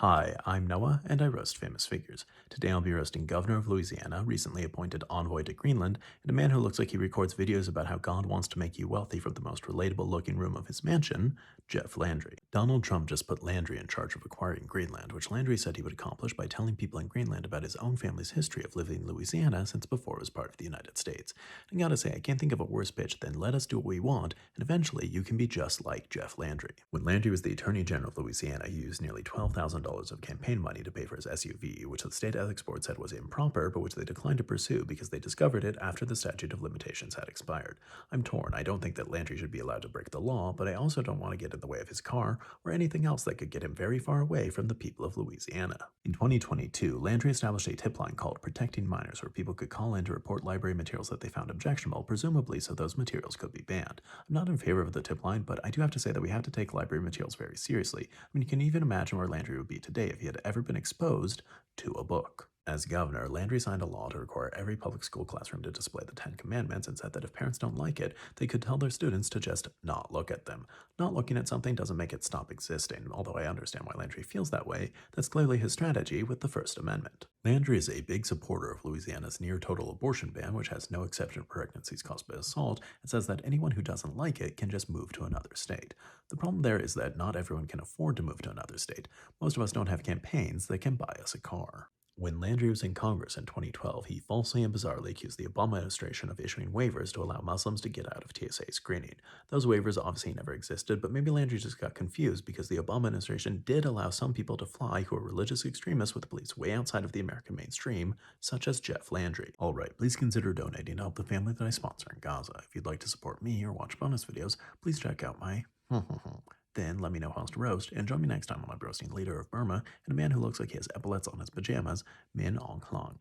Hi, I'm Noah, and I roast famous figures. Today I'll be roasting Governor of Louisiana, recently appointed envoy to Greenland, and a man who looks like he records videos about how God wants to make you wealthy from the most relatable looking room of his mansion, Jeff Landry. Donald Trump just put Landry in charge of acquiring Greenland, which Landry said he would accomplish by telling people in Greenland about his own family's history of living in Louisiana since before it was part of the United States. And I gotta say, I can't think of a worse pitch than let us do what we want, and eventually you can be just like Jeff Landry. When Landry was the Attorney General of Louisiana, he used nearly $12,000 of campaign money to pay for his SUV, which the state ethics board said was improper, but which they declined to pursue because they discovered it after the statute of limitations had expired. I'm torn. I don't think that Landry should be allowed to break the law, but I also don't want to get in the way of his car or anything else that could get him very far away from the people of Louisiana. In 2022, Landry established a tip line called Protecting Minors, where people could call in to report library materials that they found objectionable, presumably so those materials could be banned. I'm not in favor of the tip line, but I do have to say that we have to take library materials very seriously. I mean, you can even imagine where Landry would be today if he had ever been exposed to a book. As governor, Landry signed a law to require every public school classroom to display the Ten Commandments and said that if parents don't like it, they could tell their students to just not look at them. Not looking at something doesn't make it stop existing, although I understand why Landry feels that way. That's clearly his strategy with the First Amendment. Landry is a big supporter of Louisiana's near total abortion ban, which has no exception for pregnancies caused by assault, and says that anyone who doesn't like it can just move to another state. The problem there is that not everyone can afford to move to another state. Most of us don't have campaigns that can buy us a car. When Landry was in Congress in 2012, he falsely and bizarrely accused the Obama administration of issuing waivers to allow Muslims to get out of TSA screening. Those waivers obviously never existed, but maybe Landry just got confused because the Obama administration did allow some people to fly who are religious extremists with beliefs way outside of the American mainstream, such as Jeff Landry. Alright, please consider donating to help the family that I sponsor in Gaza. If you'd like to support me or watch bonus videos, please check out my Then let me know how else to roast, and join me next time when I'm roasting leader of Burma and a man who looks like he has epaulets on his pajamas, Min Aung Hlaing.